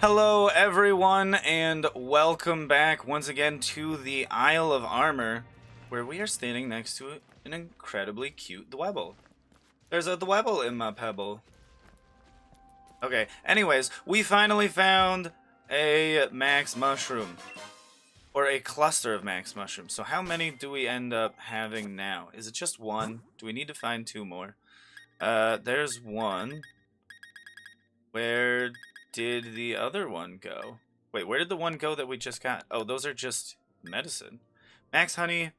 Hello everyone and welcome back once again to the Isle of Armor, where we are standing next to an incredibly cute dwebble. There's a dwebble in my pebble. Okay, anyways, we finally found a max mushroom. Or a cluster of max mushrooms. So how many do we end up having now? Is it just one? Do we need to find two more? There's one. Where did the other one go? Wait, where did the one go that we just got? Oh, those are just medicine. Max honey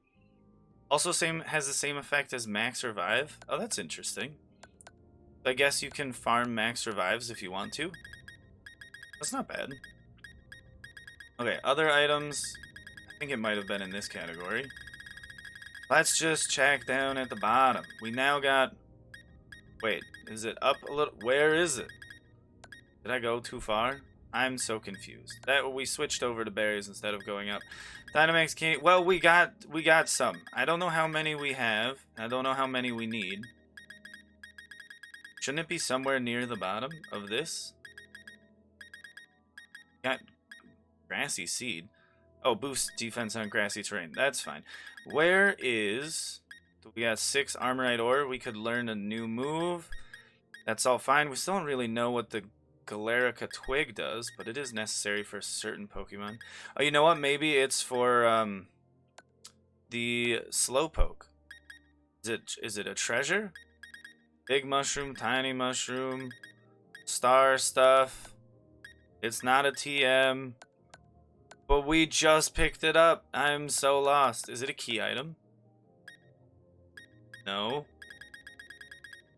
also has the same effect as max revive. Oh, that's interesting. I guess you can farm max revives if you want to. That's not bad. Okay, other items. I think it might have been in this category. Let's just check down at the bottom. We now got... Wait, is it up a little? Where is it? Did I go too far? I'm so confused. That we switched over to berries instead of going up. Dynamax can't. Well, we got some. I don't know how many we have. I don't know how many we need. Shouldn't it be somewhere near the bottom of this? Got grassy seed. Oh, boost defense on grassy terrain. That's fine. Where is? We got 6 armorite ore. We could learn a new move. That's all fine. We still don't really know what the galar twig does, but it is necessary for certain Pokemon. Oh, you know what? Maybe it's for the Slowpoke. Is it a treasure? Big mushroom, tiny mushroom, star stuff. It's not a TM, but we just picked it up. I'm so lost. Is it a key item? No.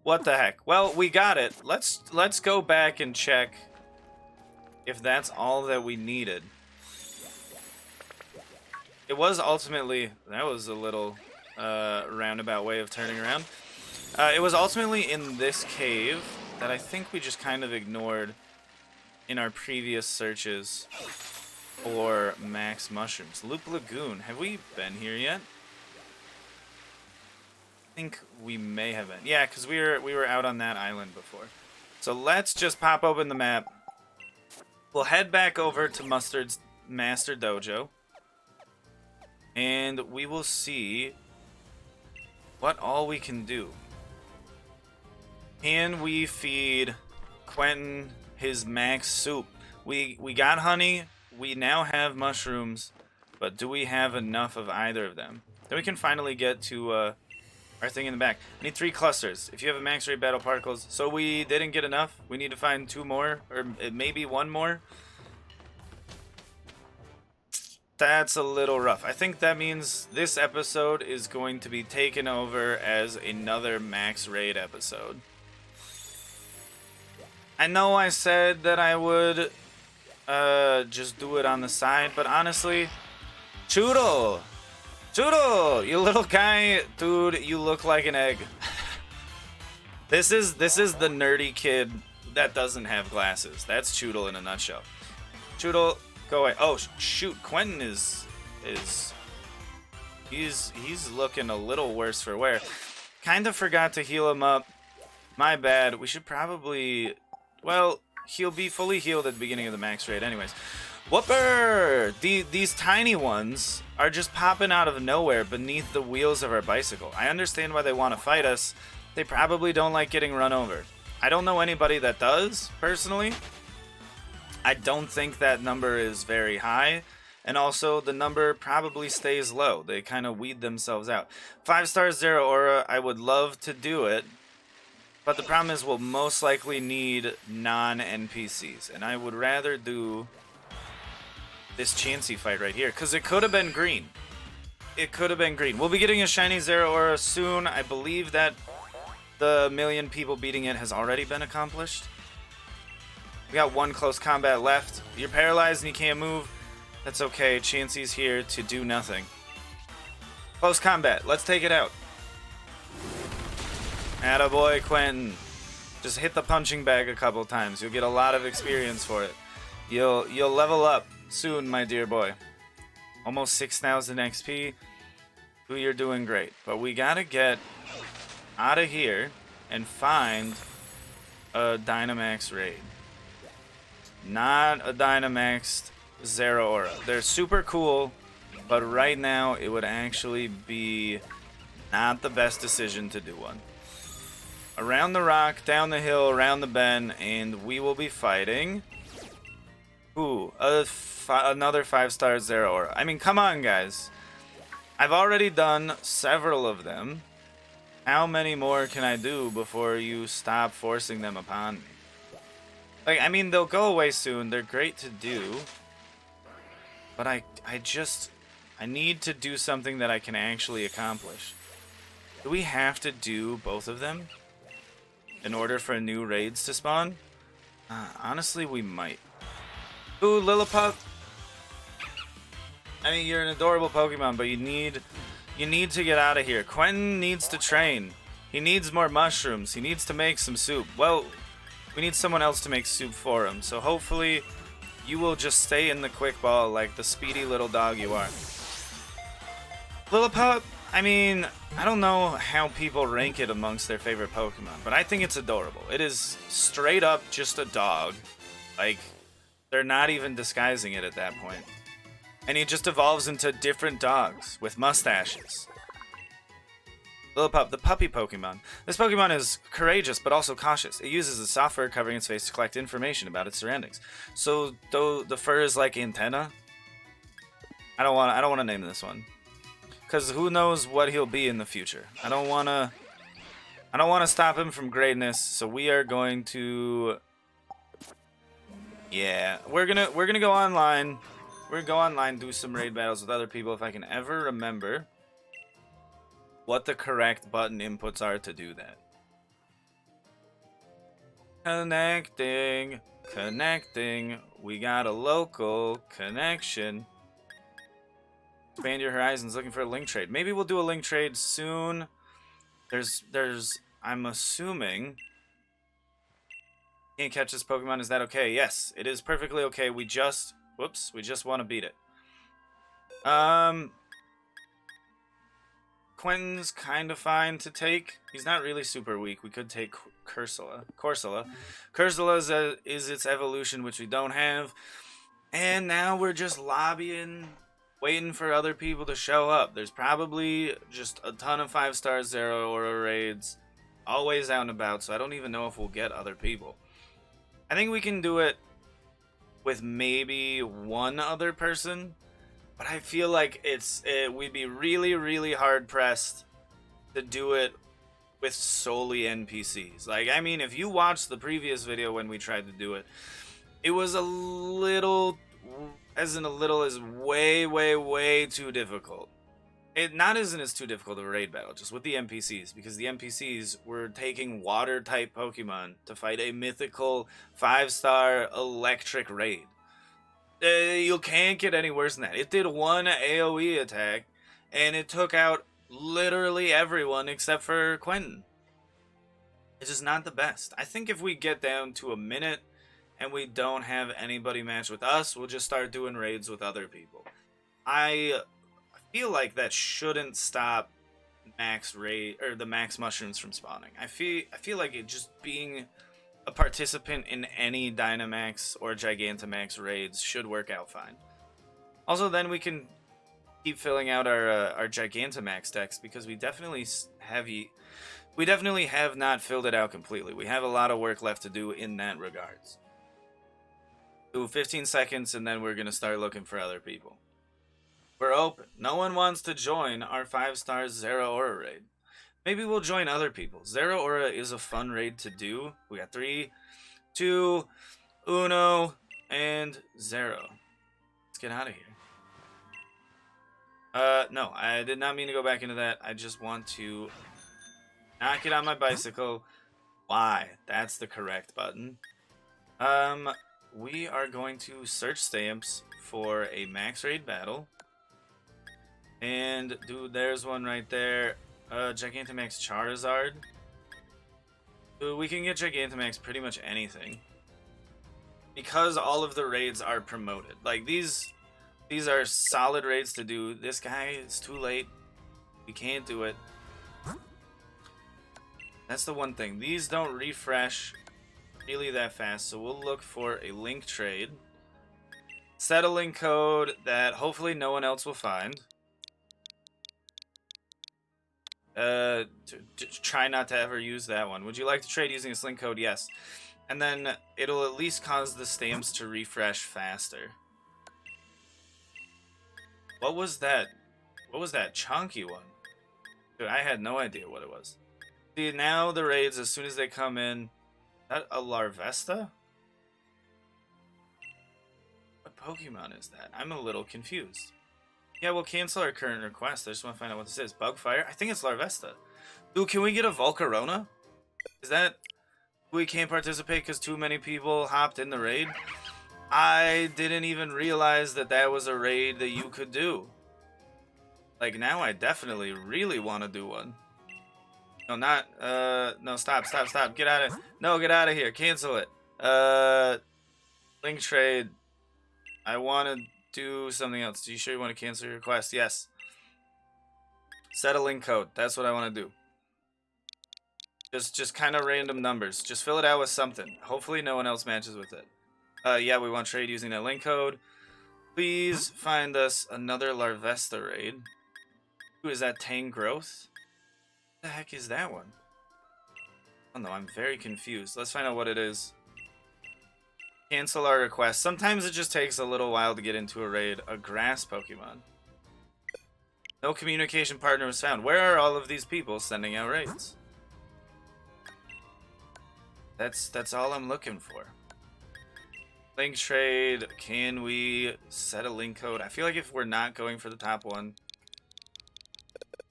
What the heck? Well, we got it. Let's go back and check if that's all that we needed. It was ultimately... That was a little roundabout way of turning around. It was ultimately in this cave that I think we just kind of ignored in our previous searches for max mushrooms. Loop Lagoon. Have we been here yet? I think we may have been. Yeah, because we were out on that island before. So let's just pop open the map. We'll head back over to Mustards Master Dojo. And we will see what all we can do. Can we feed Quentin his max soup? We got honey. We now have mushrooms. But do we have enough of either of them? Then we can finally get to... our thing in the back. I need 3 clusters. If you have a max rate battle particles. So we didn't get enough. We need to find 2 more. Or maybe 1 more. That's a little rough. I think that means this episode is going to be taken over as another max raid episode. I know I said that I would just do it on the side. But honestly, Choodle! Choodle, you little guy, dude, you look like an egg. This is the nerdy kid that doesn't have glasses. That's Choodle in a nutshell. Choodle, go away. Oh shoot, Quentin he's looking a little worse for wear. Kind of forgot to heal him up. My bad. We should probably, well, he'll be fully healed at the beginning of the max raid anyways. Whooper! These tiny ones are just popping out of nowhere beneath the wheels of our bicycle. I understand why they want to fight us. They probably don't like getting run over. I don't know anybody that does, personally. I don't think that number is very high. And also, the number probably stays low. They kind of weed themselves out. 5 stars, 0 aura. I would love to do it. But the problem is we'll most likely need non-NPCs. And I would rather do... this Chansey fight right here, because it could have been green. It could have been green. We'll be getting a shiny Zero Aura soon. I believe that the 1,000,000 people beating it has already been accomplished. We got 1 close combat left. You're paralyzed and you can't move. That's okay. Chansey's here to do nothing. Close combat. Let's take it out. Attaboy, Quentin. Just hit the punching bag a couple times. You'll get a lot of experience for it. You'll level up soon, my dear boy. Almost 6,000 XP. You're doing great. But we gotta get out of here and find a Dynamax raid. not a Dynamaxed Zeraora. They're super cool, but right now it would actually be not the best decision to do one. Around the rock, down the hill, around the bend, and we will be fighting. Ooh, another 5-star Zeraora. I mean, come on, guys. I've already done several of them. How many more can I do before you stop forcing them upon me? Like, I mean, they'll go away soon. They're great to do. But I need to do something that I can actually accomplish. Do we have to do both of them in order for new raids to spawn? Honestly, we might. Ooh, Lillipup. I mean, you're an adorable Pokemon, but you need to get out of here. Quentin needs to train. He needs more mushrooms. He needs to make some soup. Well, we need someone else to make soup for him. So hopefully you will just stay in the quick ball like the speedy little dog you are. Lillipup, I mean, I don't know how people rank it amongst their favorite Pokemon, but I think it's adorable. It is straight up just a dog. Like, they're not even disguising it at that point. And he just evolves into different dogs with mustaches. Lillipup, the puppy Pokemon. This Pokemon is courageous but also cautious. It uses the soft fur covering its face to collect information about its surroundings. So though the fur is like antenna, I don't want to name this one, because who knows what he'll be in the future. I don't want to stop him from greatness. So we are going to, yeah, we're gonna go online. We're gonna go online, do some raid battles with other people if I can ever remember what the correct button inputs are to do that. Connecting. We got a local connection. Expand your horizons, looking for a link trade. Maybe we'll do a link trade soon. I'm assuming. Can't catch this Pokemon, is that okay? Yes, it is perfectly okay. We just want to beat it. Quentin's kind of fine to take. He's not really super weak. We could take Corsola. Corsola is its evolution, which we don't have. And now we're just lobbying, waiting for other people to show up. There's probably just a ton of 5-star Zeraora raids always out and about, so I don't even know if we'll get other people. I think we can do it with maybe one other person, but I feel like we'd be really, really hard pressed to do it with solely NPCs. Like, I mean, if you watched the previous video when we tried to do it, it was as way, way, way too difficult. Isn't as too difficult of a raid battle, just with the NPCs, because the NPCs were taking water-type Pokemon to fight a mythical 5-star electric raid. You can't get any worse than that. It did one AoE attack, and it took out literally everyone except for Quentin. It's just not the best. I think if we get down to a minute and we don't have anybody match with us, we'll just start doing raids with other people. I feel like that shouldn't stop max raid or the max mushrooms from spawning. I feel like it just being a participant in any Dynamax or Gigantamax raids should work out fine. Also, then we can keep filling out our Gigantamax decks, because we definitely have not filled it out completely. We have a lot of work left to do in that regards. Do 15 seconds, and then we're gonna start looking for other people. We're open. No one wants to join our 5-star Zeraora raid. Maybe we'll join other people. Zeraora is a fun raid to do. We got 3, 2, 1, and 0. Let's get out of here. No, I did not mean to go back into that. I just want to not get on my bicycle. Why? That's the correct button. We are going to search stamps for a max raid battle. And, dude, there's one right there. Gigantamax Charizard. Dude, we can get Gigantamax pretty much anything, because all of the raids are promoted. Like, these are solid raids to do. This guy is too late. We can't do it. That's the one thing. These don't refresh really that fast, so we'll look for a link trade. Set a link code that hopefully no one else will find. Try not to ever use that one. Would you like to trade using this link code? Yes. And then it'll at least cause the stamps to refresh faster. What was that? What was that chunky one? Dude, I had no idea what it was. See, now the raids, as soon as they come in... Is that a Larvesta? What Pokemon is that? I'm a little confused. Yeah, we'll cancel our current request. I just want to find out what this is. Bugfire? I think it's Larvesta. Dude, can we get a Volcarona? Is that... We can't participate because too many people hopped in the raid? I didn't even realize that that was a raid that you could do. Like, now I definitely really want to do one. No, not, no, stop, get out of, no, get out of here, cancel it. Link trade, I want to do something else. Are you sure you want to cancel your request? Yes. Set a link code, that's what I want to do. Just kind of random numbers. Just fill it out with something. Hopefully no one else matches with it. Yeah, we want trade using that link code. Please find us another Larvesta raid. Who is that? Tang Growth? What the heck is that one? Oh no, I'm very confused. Let's find out what it is. Cancel our request. Sometimes it just takes a little while to get into a raid. A grass Pokemon. No communication partner was found. Where are all of these people sending out raids? That's all I'm looking for. Link trade. Can we set a link code? I feel like if we're not going for the top one,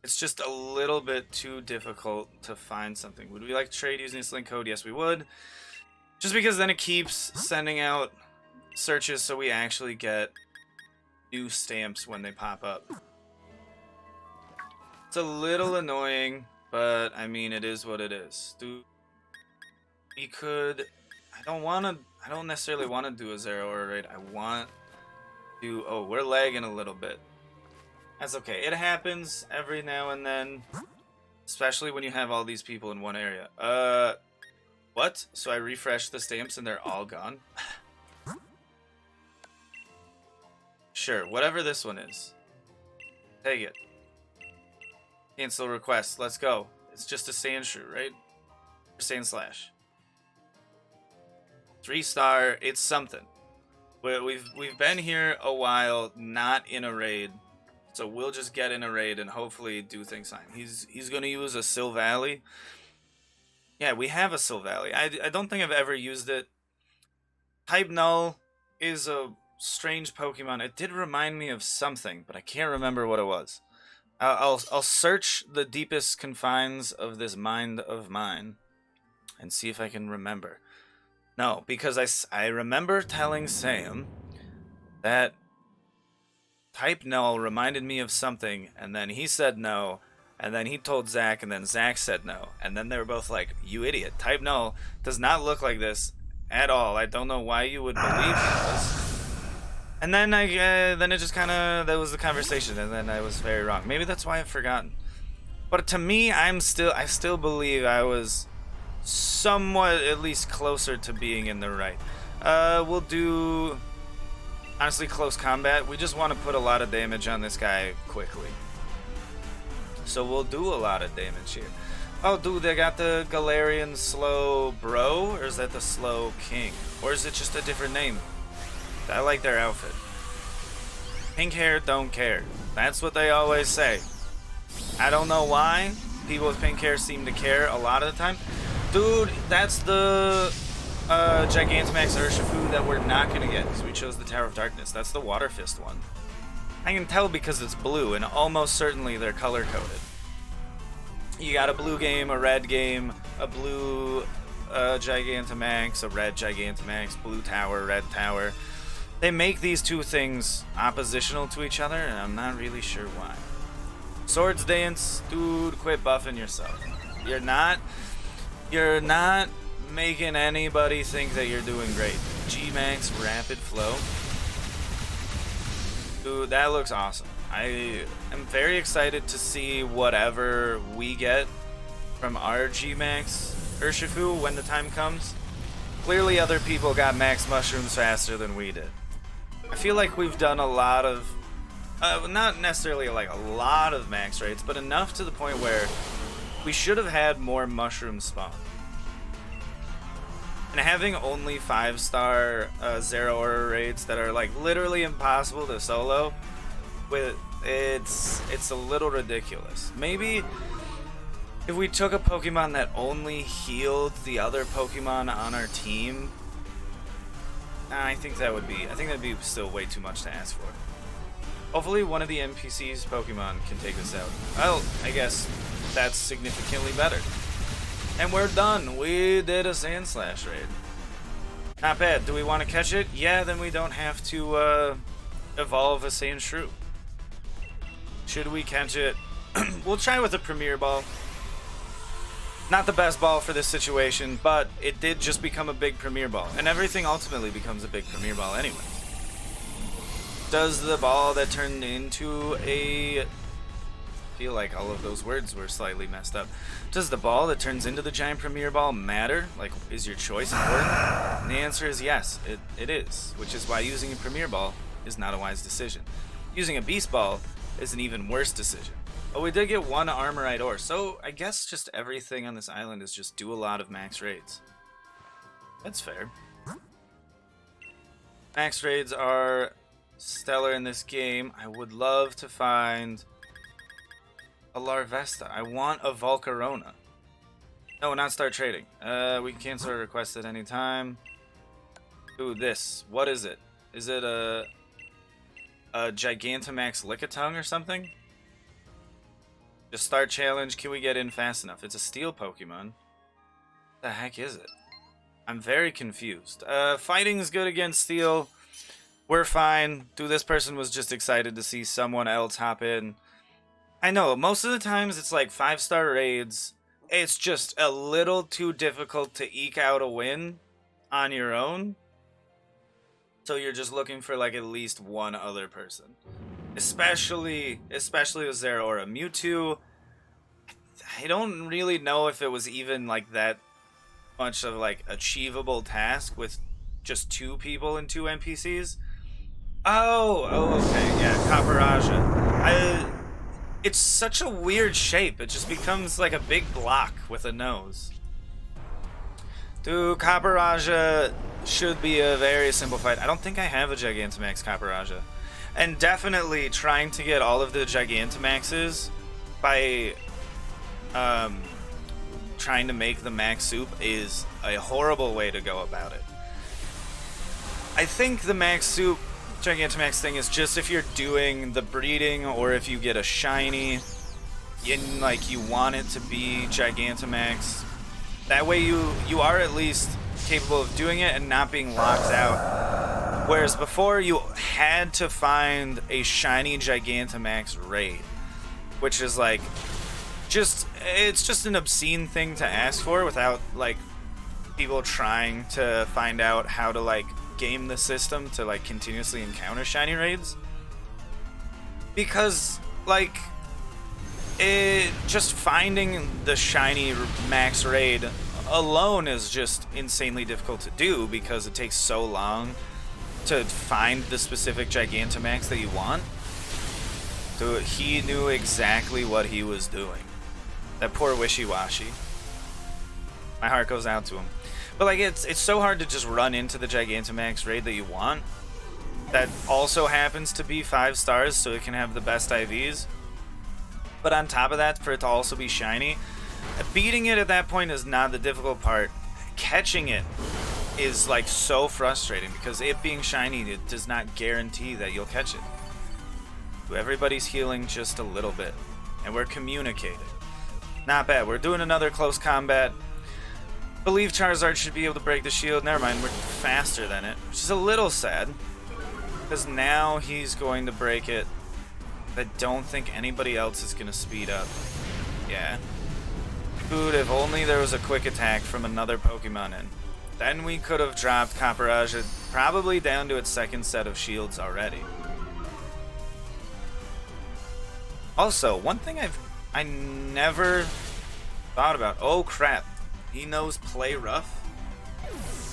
it's just a little bit too difficult to find something. Would we like to trade using this link code? Yes, we would. Just because then it keeps sending out searches so we actually get new stamps when they pop up. It's a little annoying, but I mean, it is what it is. We could... I don't necessarily want to do a Zeraora raid. I want to... Oh, we're lagging a little bit. That's okay. It happens every now and then. Especially when you have all these people in one area. What? So I refresh the stamps and they're all gone? Sure, whatever this one is. Take it. Cancel request. Let's go. It's just a Sandshrew, right? Or Sandslash. 3-star. It's something. We've been here a while, not in a raid. So we'll just get in a raid and hopefully do things fine. He's going to use a Silvally. Yeah, we have a Silvally. I don't think I've ever used it. Type Null is a strange Pokemon. It did remind me of something, but I can't remember what it was. I'll search the deepest confines of this mind of mine and see if I can remember. No, because I remember telling Sam that Type Null reminded me of something, and then he said no, and then he told Zach, and then Zach said no, and then they were both like, you idiot, Type Null does not look like this at all. I don't know why you would believe he does. And then then it just kind of, that was the conversation, and then I was very wrong. Maybe that's why I've forgotten. But to me, I still believe I was somewhat at least closer to being in the right. We'll do, honestly, close combat. We just want to put a lot of damage on this guy quickly. So we'll do a lot of damage here. Oh, dude, they got the Galarian Slow Bro, or is that the Slow King? Or is it just a different name? I like their outfit. Pink hair, don't care. That's what they always say. I don't know why people with pink hair seem to care a lot of the time. Dude, that's the Gigantamax Urshifu that we're not going to get because we chose the Tower of Darkness. That's the Water Fist one. I can tell because it's blue, and almost certainly they're color-coded. You got a blue game, a red game, a blue Gigantamax, a red Gigantamax, blue tower, red tower. They make these two things oppositional to each other, and I'm not really sure why. Swords Dance, dude, quit buffing yourself. You're not making anybody think that you're doing great. G-Max Rapid Flow. Dude, that looks awesome. I am very excited to see whatever we get from our G-Max Urshifu when the time comes. Clearly other people got max mushrooms faster than we did. I feel like we've done a lot of, not necessarily like a lot of max rates, but enough to the point where we should have had more mushrooms spawn. And having only 5-star zero order raids that are like literally impossible to solo, with it's a little ridiculous. Maybe if we took a Pokemon that only healed the other Pokemon on our team, I think that'd be still way too much to ask for. Hopefully one of the NPC's Pokemon can take this out. Well, I guess that's significantly better. And we're done. We did a Sandslash raid. Not bad. Do we want to catch it? Yeah, then we don't have to evolve a Sandshrew. Should we catch it? We'll try with a Premier Ball. Not the best ball for this situation, but it did just become a big Premier Ball. And everything ultimately becomes a big Premier Ball anyway. Does the ball that turned into a... I feel like all of those words were slightly messed up. Does the ball that turns into the giant Premier Ball matter? Like, is your choice important? And the answer is yes, it is. Which is why using a Premier Ball is not a wise decision. Using a Beast Ball is an even worse decision. But we did get one Armorite ore, so I guess just everything on this island is just do a lot of max raids. That's fair. Max raids are stellar in this game. I would love to find a Larvesta. I want a Volcarona. No, not start trading. We can cancel a request at any time. Ooh, this. What is it? Is it a Gigantamax Lickitung or something? Just start challenge. Can we get in fast enough? It's a steel Pokemon. What the heck is it? I'm very confused. Fighting is good against steel. We're fine. Dude, this person was just excited to see someone else hop in. I know, most of the times it's like 5-star raids. It's just a little too difficult to eke out a win on your own. So you're just looking for like at least one other person. Especially with Zeraora. Mewtwo, I don't really know if it was even like that much of like achievable task with just 2 people and 2 NPCs. Oh, okay, yeah, Scapa Raja. It's such a weird shape. It just becomes like a big block with a nose. Dude, Scapa Raja should be a very simple fight. I don't think I have a Gigantamax Scapa Raja. And definitely trying to get all of the Gigantamaxes by trying to make the max soup is a horrible way to go about it. I think the max soup Gigantamax thing is just if you're doing the breeding or if you get a shiny and like you want it to be Gigantamax. That way you are at least capable of doing it and not being locked out. Whereas before you had to find a shiny Gigantamax raid, which is like it's just an obscene thing to ask for without like people trying to find out how to like game the system to like continuously encounter shiny raids. Because like just finding the shiny max raid alone is just insanely difficult to do because it takes so long to find the specific Gigantamax that you want. So he knew exactly what he was doing. That poor Wishy-Washy. My heart goes out to him. But like it's so hard to just run into the Gigantamax raid that you want. That also happens to be 5 stars, so it can have the best IVs. But on top of that, for it to also be shiny, beating it at that point is not the difficult part. Catching it is like so frustrating because it being shiny, it does not guarantee that you'll catch it. Everybody's healing just a little bit, and we're communicating. Not bad. We're doing another close combat. Believe Charizard should be able to break the shield. Never mind, we're faster than it, which is a little sad because now he's going to break it. I don't think anybody else is going to speed up. Yeah. Dude, if only there was a quick attack from another Pokemon in. Then we could have dropped Scapa Raja probably down to its 2nd set of shields already. Also, one thing I never thought about. Oh crap. He knows Play Rough.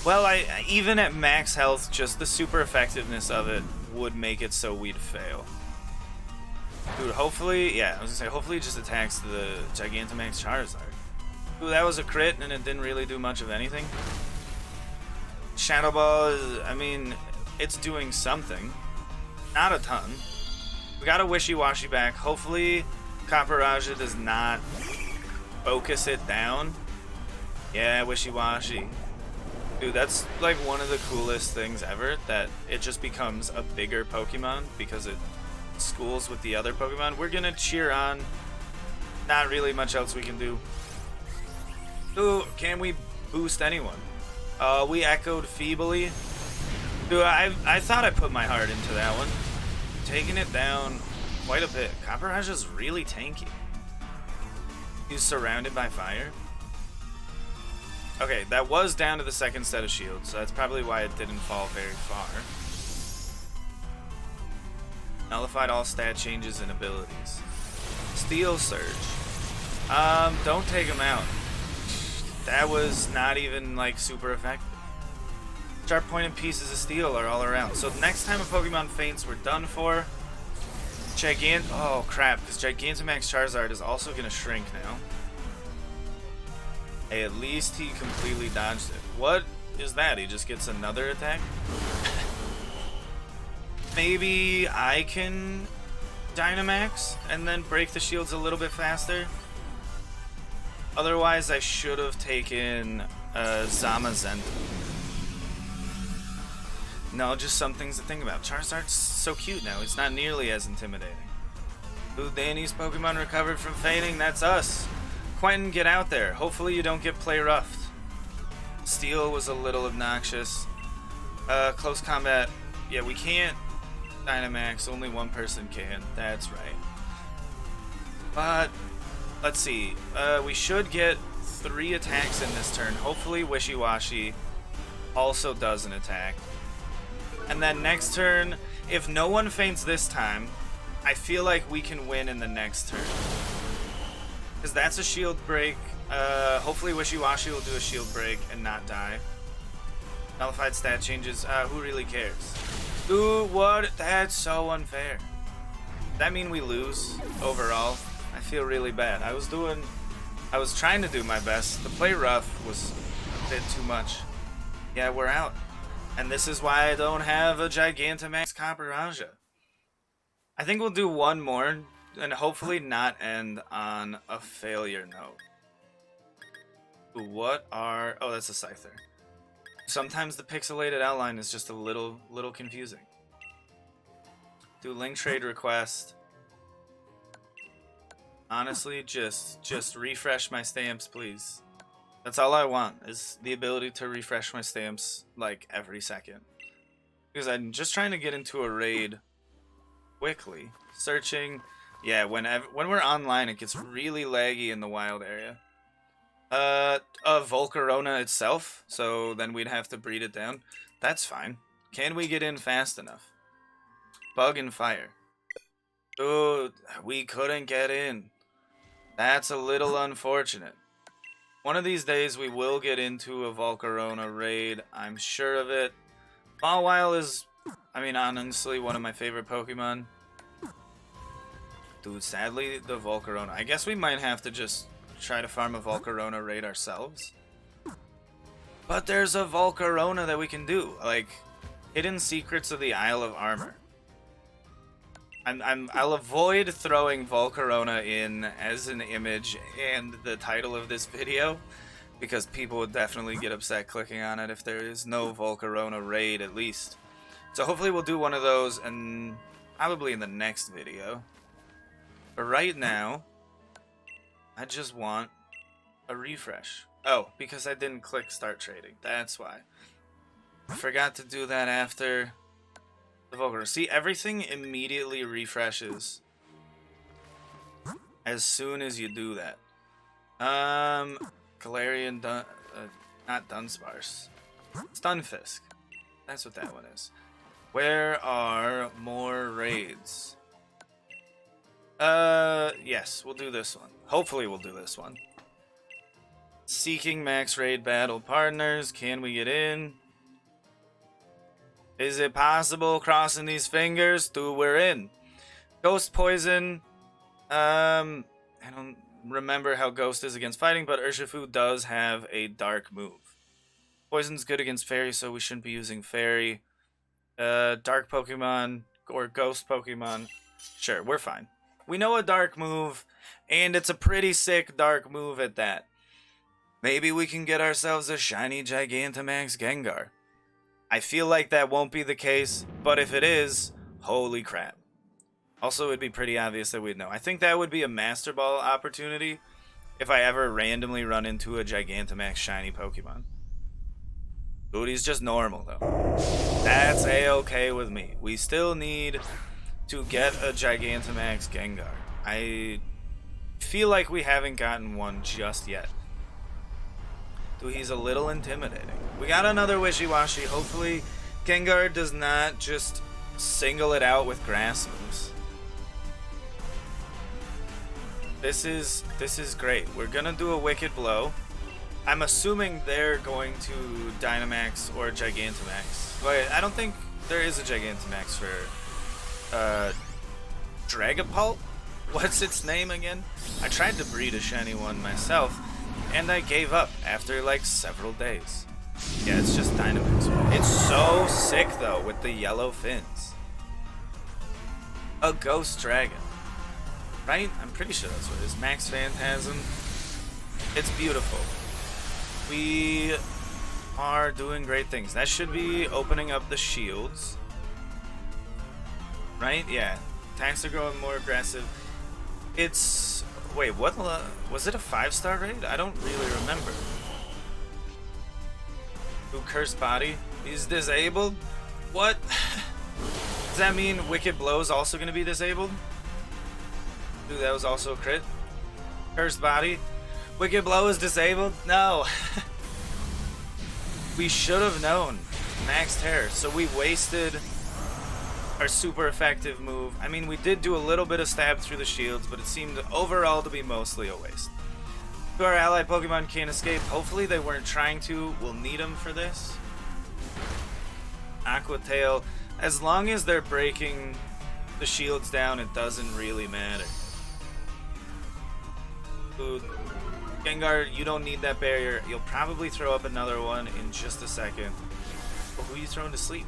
Well, even at max health, just the super effectiveness of it would make it so we'd fail. Dude, hopefully, yeah, I was gonna say, hopefully it just attacks the Gigantamax Charizard. Ooh, that was a crit, and it didn't really do much of anything. Shadow Ball is, I mean, it's doing something. Not a ton. We got a Wishy-Washy back. Hopefully, Scapa Raja does not focus it down. Yeah, Wishy-Washy. Dude, that's like one of the coolest things ever, that it just becomes a bigger Pokemon because it schools with the other Pokemon. We're gonna cheer on. Not really much else we can do. Ooh, can we boost anyone? We echoed feebly. Dude, I thought I put my heart into that one. Taking it down quite a bit. Scapa Raja's really tanky. He's surrounded by fire. Okay, that was down to the second set of shields, so that's probably why it didn't fall very far. Nullified all stat changes and abilities. Steel Surge. Don't take him out. That was not even, like, super effective. Sharp pointed pieces of steel are all around. So next time a Pokemon faints, we're done for. Oh, crap, because Gigantamax Charizard is also going to shrink now. Hey, at least he completely dodged it. What is that? He just gets another attack? Maybe I can Dynamax and then break the shields a little bit faster? Otherwise, I should have taken Zamazenta. No, just some things to think about. Charizard's so cute now. It's not nearly as intimidating. Ooh, Danny's Pokemon recovered from fainting. That's us. Quentin, get out there. Hopefully you don't get play roughed. Steel was a little obnoxious. Close combat. Yeah, we can't Dynamax. Only one person can. That's right. But let's see. We should get 3 attacks in this turn. Hopefully Wishy-Washy also does an attack. And then next turn, if no one faints this time, I feel like we can win in the next turn. Because that's a shield break. Hopefully Wishy-Washy will do a shield break and not die. Nullified stat changes. Who really cares? Ooh, what? That's so unfair. Does that mean we lose overall? I feel really bad. I was trying to do my best. The play rough was a bit too much. Yeah, we're out. And this is why I don't have a Gigantamax Scapa Raja. I think we'll do one more, and hopefully not end on a failure note. What are... Oh, that's a Scyther. Sometimes the pixelated outline is just a little confusing. Do link trade request. Honestly, just refresh my stamps, please. That's all I want, is the ability to refresh my stamps, like, every second. Because I'm just trying to get into a raid quickly. Searching. Yeah, when we're online, it gets really laggy in the wild area. Volcarona itself, so then we'd have to breed it down. That's fine. Can we get in fast enough? Bug and fire. Dude, we couldn't get in. That's a little unfortunate. One of these days we will get into a Volcarona raid, I'm sure of it. Mawile is, I mean, honestly, one of my favorite Pokemon. Dude, sadly, the Volcarona. I guess we might have to just try to farm a Volcarona raid ourselves. But there's a Volcarona that we can do, like Hidden Secrets of the Isle of Armor. I'll avoid throwing Volcarona in as an image and the title of this video, because people would definitely get upset clicking on it if there is no Volcarona raid at least. So hopefully we'll do one of those, and probably in the next video. But right now, I just want a refresh. Oh, because I didn't click start trading. That's why. I forgot to do that after the Volcarona. See, everything immediately refreshes as soon as you do that. Galarian not Dunsparce. Stunfisk. That's what that one is. Where are more raids? Yes, we'll do this one. Hopefully we'll do this one. Seeking max raid battle partners. Can we get in? Is it possible? Crossing these fingers. Dude, we're in. Ghost poison. I don't remember how Ghost is against fighting, but Urshifu does have a dark move. Poison's good against Fairy, so we shouldn't be using Fairy. Dark Pokemon or Ghost Pokemon. Sure, we're fine. We know a dark move, and it's a pretty sick dark move at that. Maybe we can get ourselves a shiny Gigantamax Gengar. I feel like that won't be the case, but if it is, holy crap. Also, it'd be pretty obvious that we'd know. I think that would be a Master Ball opportunity if I ever randomly run into a Gigantamax shiny Pokemon. Dude, he's just normal, though. That's a-okay with me. We still need to get a Gigantamax Gengar. I feel like we haven't gotten one just yet. Dude, he's a little intimidating. We got another Wishy-Washy. Hopefully, Gengar does not just single it out with grass moves. This is great. We're gonna do a Wicked Blow. I'm assuming they're going to Dynamax or Gigantamax. But I don't think there is a Gigantamax for Dragapult? What's its name again? I tried to breed a shiny one myself, and I gave up after like several days. Yeah, it's just Dynamax. It's so sick though with the yellow fins. A Ghost Dragon. Right? I'm pretty sure that's what it is. Max Phantasm. It's beautiful. We are doing great things. That should be opening up the shields. Right? Yeah. Attacks are growing more aggressive. It's... Wait, what? Was it a 5-star raid? I don't really remember. Ooh, Cursed Body. He's disabled? What? Does that mean Wicked Blow is also going to be disabled? Ooh, that was also a crit. Cursed Body. Wicked Blow is disabled? No. We should have known. Max Terror. So we wasted our super effective move. I mean, we did do a little bit of stab through the shields, but it seemed overall to be mostly a waste. So our ally Pokemon can't escape. Hopefully they weren't trying to. We'll need them for this. Aqua Tail. As long as they're breaking the shields down, it doesn't really matter. Ooh, Gengar, you don't need that barrier. You'll probably throw up another one in just a second. But who are you throwing to sleep?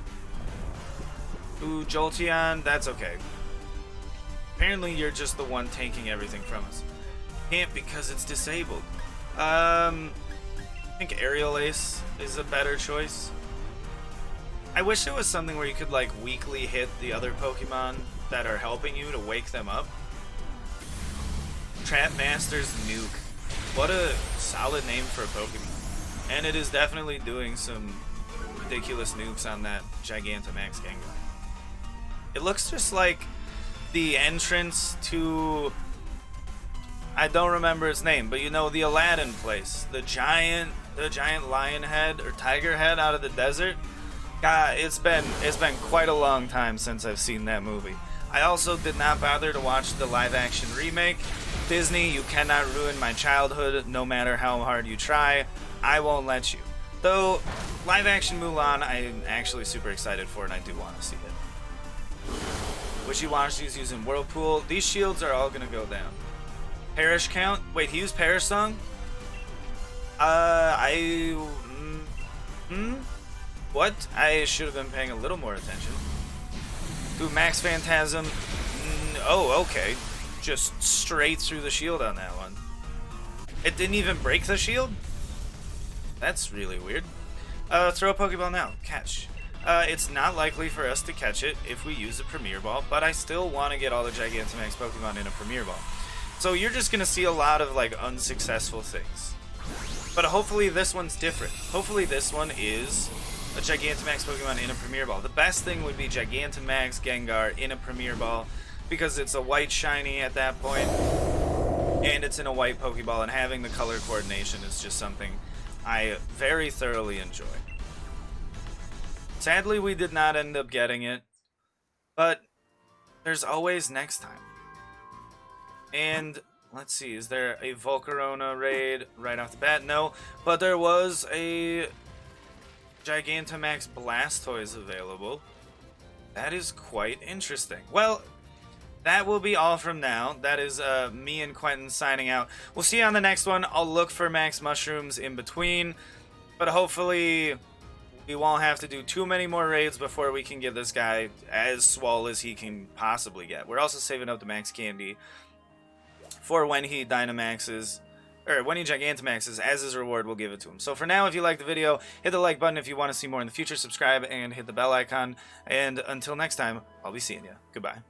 Ooh, Jolteon, that's okay. Apparently you're just the one tanking everything from us. Can't because it's disabled. I think Aerial Ace is a better choice. I wish it was something where you could like weakly hit the other Pokemon that are helping you to wake them up. Trap Master's Nuke. What a solid name for a Pokemon. And it is definitely doing some ridiculous nukes on that Gigantamax Gengar. It looks just like the entrance to... I don't remember its name, but you know, the Aladdin place. The giant lion head or tiger head out of the desert. God, it's been quite a long time since I've seen that movie. I also did not bother to watch the live-action remake. Disney, you cannot ruin my childhood no matter how hard you try. I won't let you. Though, live-action Mulan, I'm actually super excited for, and I do want to see it. Wishy-Washy's using Whirlpool. These shields are all going to go down. Perish count? Wait, he used Perish Song? What? I should have been paying a little more attention. Ooh, Max Phantasm. Oh, okay. Just straight through the shield on that one. It didn't even break the shield? That's really weird. Throw a Pokeball now. Catch. It's not likely for us to catch it if we use a Premier Ball, but I still want to get all the Gigantamax Pokemon in a Premier Ball. So you're just going to see a lot of like unsuccessful things. But hopefully this one's different. Hopefully this one is a Gigantamax Pokemon in a Premier Ball. The best thing would be Gigantamax Gengar in a Premier Ball, because it's a white shiny at that point, and it's in a white Pokeball, and having the color coordination is just something I very thoroughly enjoy. Sadly, we did not end up getting it, but there's always next time. And Let's see, is there a Volcarona raid right off the bat? No, but there was a Gigantamax Blastoise available. That is quite interesting. Well, that will be all from now. That is me and Quentin signing out. We'll see you on the next one. I'll look for max mushrooms in between, but hopefully we won't have to do too many more raids before we can get this guy as swole as he can possibly get. We're also saving up the max candy for when he Dynamaxes, or when he Gigantamaxes. As his reward, we'll give it to him. So for now, if you like the video, hit the like button. If you want to see more in the future, subscribe and hit the bell icon. And until next time, I'll be seeing you. Goodbye.